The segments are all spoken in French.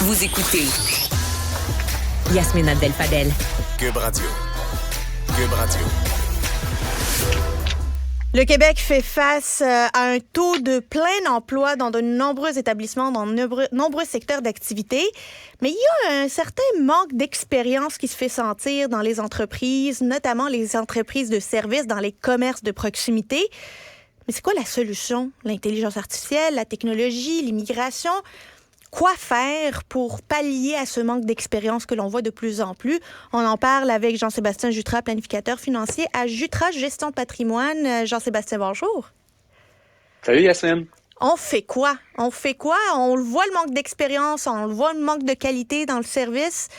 Vous écoutez Yasmine Abdel-Fadel. Cube Radio. Cube Radio. Le Québec fait face à un taux de plein emploi dans de nombreux établissements, dans de nombreux secteurs d'activité. Mais il y a un certain manque d'expérience qui se fait sentir dans les entreprises, notamment les entreprises de services, dans les commerces de proximité. Mais c'est quoi la solution? L'intelligence artificielle, la technologie, l'immigration? Quoi faire pour pallier à ce manque d'expérience que l'on voit de plus en plus? On en parle avec Jean-Sébastien Jutras, planificateur financier à Jutras Gestion de patrimoine. Jean-Sébastien, bonjour. Salut Yasmine. On fait quoi? On le voit le manque d'expérience, on le voit le manque de qualité dans le service.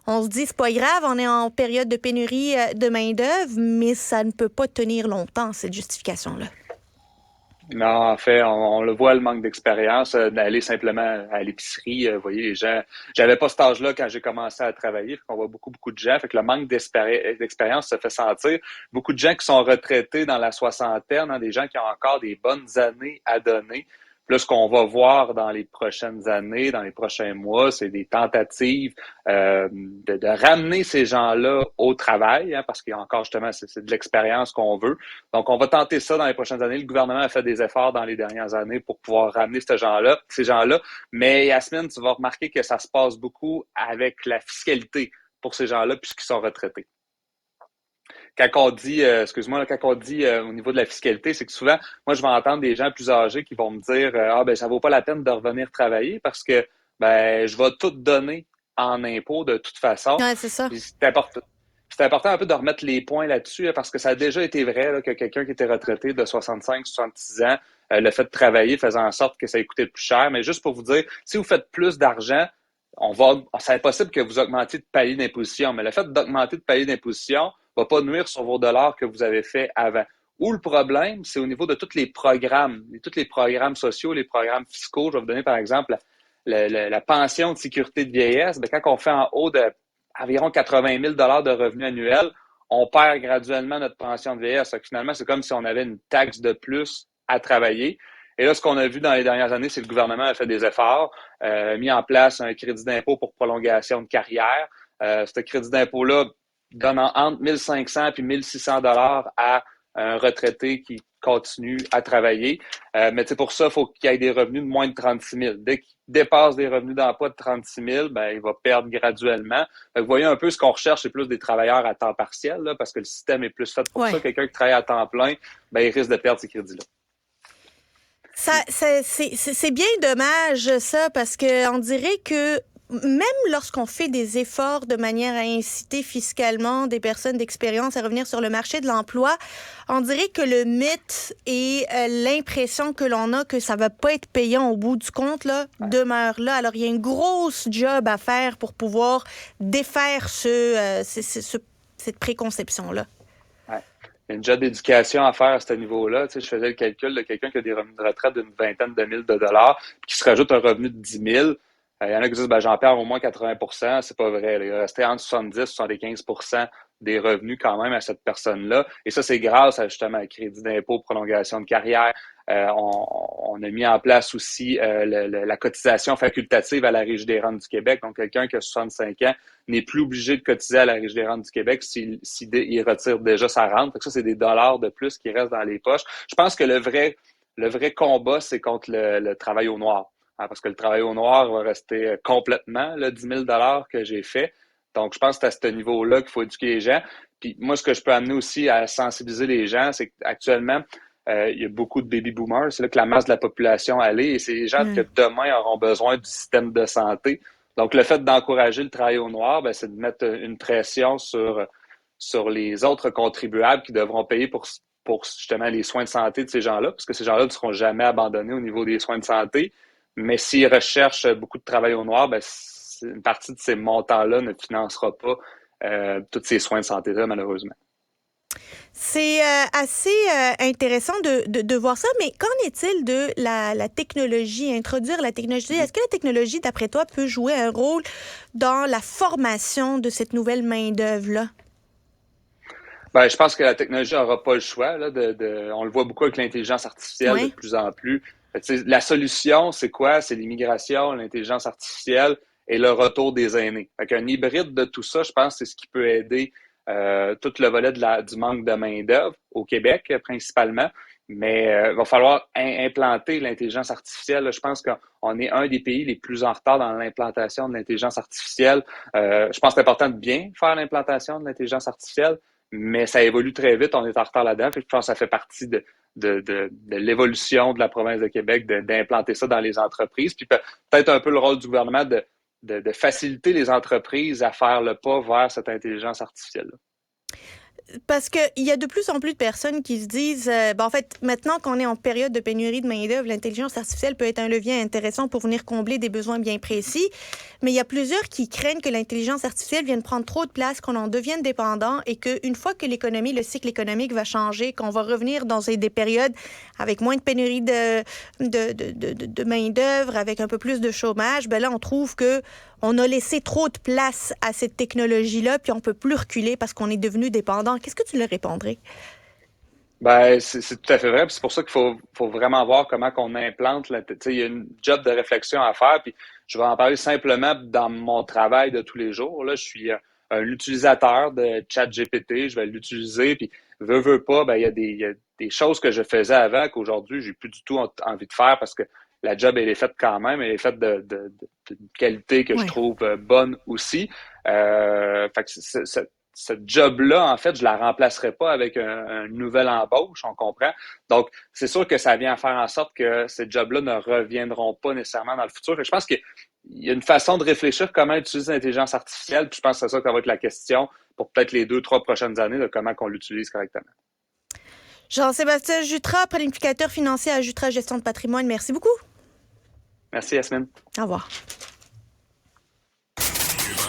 On se dit, c'est pas grave, on est en période de pénurie de main-d'œuvre, mais ça ne peut pas tenir longtemps, cette justification-là. Non, en fait, on le voit, le manque d'expérience, d'aller simplement à l'épicerie. Vous voyez, les gens, j'avais pas cet âge-là quand j'ai commencé à travailler, fait qu'on voit beaucoup de gens, fait que le manque d'expérience se fait sentir. Beaucoup de gens qui sont retraités dans la soixantaine, des gens qui ont encore des bonnes années à donner. Plus ce qu'on va voir dans les prochaines années, dans les prochains mois, c'est des tentatives de ramener ces gens-là au travail, parce qu'il y a encore justement, c'est de l'expérience qu'on veut. Donc, on va tenter ça dans les prochaines années. Le gouvernement a fait des efforts dans les dernières années pour pouvoir ramener ces gens-là. Mais Yasmine, tu vas remarquer que ça se passe beaucoup avec la fiscalité pour ces gens-là puisqu'ils sont retraités. Quand on dit, au niveau de la fiscalité, c'est que souvent, moi, je vais entendre des gens plus âgés qui vont me dire, ça vaut pas la peine de revenir travailler parce que, je vais tout donner en impôts de toute façon. Ouais, c'est ça. Puis c'est important un peu de remettre les points là-dessus, parce que ça a déjà été vrai, que quelqu'un qui était retraité de 65, 66 ans, le fait de travailler faisait en sorte que ça lui coûtait plus cher. Mais juste pour vous dire, si vous faites plus d'argent, c'est impossible que vous augmentiez de palier d'imposition, mais le fait d'augmenter de palier d'imposition va pas nuire sur vos dollars que vous avez fait avant. Ou le problème, c'est au niveau de tous les programmes sociaux, les programmes fiscaux. Je vais vous donner par exemple la pension de sécurité de vieillesse. Quand on fait en haut d'environ 80 000 $ de revenus annuels, on perd graduellement notre pension de vieillesse. Donc, finalement, c'est comme si on avait une taxe de plus à travailler. Et là, ce qu'on a vu dans les dernières années, c'est que le gouvernement a fait des efforts, mis en place un crédit d'impôt pour prolongation de carrière. Ce crédit d'impôt-là donne entre 1 500 et 1 600 $ à un retraité qui continue à travailler. Mais pour ça, il faut qu'il y ait des revenus de moins de 36 000. Dès qu'il dépasse des revenus d'emploi de 36 000, il va perdre graduellement. Vous voyez un peu ce qu'on recherche, c'est plus des travailleurs à temps partiel, parce que le système est plus fait pour ça. Quelqu'un qui travaille à temps plein, il risque de perdre ces crédits-là. C'est bien dommage, ça, parce qu'on dirait que même lorsqu'on fait des efforts de manière à inciter fiscalement des personnes d'expérience à revenir sur le marché de l'emploi, on dirait que le mythe et l'impression que l'on a que ça va pas être payant au bout du compte demeure là. Alors, il y a une grosse job à faire pour pouvoir défaire cette préconception-là. Il y a une job d'éducation à faire à ce niveau-là. Je faisais le calcul de quelqu'un qui a des revenus de retraite d'une vingtaine de mille de dollars, puis qui se rajoute un revenu de 10 000. Il y en a qui disent, j'en perds au moins 80 %. C'est pas vrai. Il va rester entre 70 et 75 % des revenus quand même à cette personne-là. Et ça, c'est grâce à justement le crédit d'impôt, prolongation de carrière. On a mis en place aussi la cotisation facultative à la Régie des rentes du Québec. Donc, quelqu'un qui a 65 ans n'est plus obligé de cotiser à la Régie des rentes du Québec s'il retire déjà sa rente. Donc, ça, c'est des dollars de plus qui restent dans les poches. Je pense que le vrai combat, c'est contre le travail au noir. Parce que le travail au noir va rester complètement le 10 000 $ que j'ai fait. Donc, je pense que c'est à ce niveau-là qu'il faut éduquer les gens. Puis moi, ce que je peux amener aussi à sensibiliser les gens, c'est qu'actuellement, il y a beaucoup de baby boomers. C'est là que la masse de la population allait. Et c'est les gens que demain auront besoin du système de santé. Donc, le fait d'encourager le travail au noir, c'est de mettre une pression sur les autres contribuables qui devront payer pour justement les soins de santé de ces gens-là, parce que ces gens-là ne seront jamais abandonnés au niveau des soins de santé. Mais s'ils recherchent beaucoup de travail au noir, une partie de ces montants-là ne financera pas tous ces soins de santé-là, malheureusement. C'est assez intéressant de voir ça, mais qu'en est-il de la technologie, introduire la technologie? Est-ce que la technologie, d'après toi, peut jouer un rôle dans la formation de cette nouvelle main-d'œuvre-là? Je pense que la technologie n'aura pas le choix. On le voit beaucoup avec l'intelligence artificielle de plus en plus. La solution, c'est quoi? C'est l'immigration, l'intelligence artificielle et le retour des aînés. Fait qu'un hybride de tout ça, je pense, c'est ce qui peut aider tout le volet du manque de main-d'œuvre au Québec, principalement. Mais il va falloir implanter l'intelligence artificielle. Là, je pense qu'on est un des pays les plus en retard dans l'implantation de l'intelligence artificielle. Je pense que c'est important de bien faire l'implantation de l'intelligence artificielle, mais ça évolue très vite. On est en retard là-dedans. Je pense que ça fait partie de l'évolution de la province de Québec d'implanter ça dans les entreprises. Puis peut-être un peu le rôle du gouvernement de faciliter les entreprises à faire le pas vers cette intelligence artificielle-là. Parce qu'il y a de plus en plus de personnes qui se disent, en fait, maintenant qu'on est en période de pénurie de main-d'œuvre, l'intelligence artificielle peut être un levier intéressant pour venir combler des besoins bien précis. Mais il y a plusieurs qui craignent que l'intelligence artificielle vienne prendre trop de place, qu'on en devienne dépendant et qu'une fois que le cycle économique va changer, qu'on va revenir dans des périodes avec moins de pénurie de main-d'œuvre, avec un peu plus de chômage, ben là, on trouve que on a laissé trop de place à cette technologie-là, puis on ne peut plus reculer parce qu'on est devenu dépendant. Qu'est-ce que tu leur répondrais? Ben, c'est tout à fait vrai. Puis c'est pour ça qu'il faut vraiment voir comment qu'on implante. Il y a une job de réflexion à faire. Puis je vais en parler simplement dans mon travail de tous les jours. Là, je suis un utilisateur de ChatGPT. Je vais l'utiliser. Puis veux pas, ben, il y a des choses que je faisais avant qu'aujourd'hui, j'ai plus du tout envie de faire parce que la job, elle est faite quand même. Elle est faite de qualité que je trouve bonne aussi. Fait que cette job-là, en fait, je la remplacerai pas avec un nouvel embauche, on comprend. Donc, c'est sûr que ça vient faire en sorte que ces jobs-là ne reviendront pas nécessairement dans le futur. Et je pense qu'il y a une façon de réfléchir comment utiliser l'intelligence artificielle. Puis je pense que c'est ça qui va être la question pour peut-être les 2-3 prochaines années de comment qu'on l'utilise correctement. Jean-Sébastien Jutra, planificateur financier à Jutra Gestion de patrimoine. Merci beaucoup. Merci, Yasmine. Au revoir.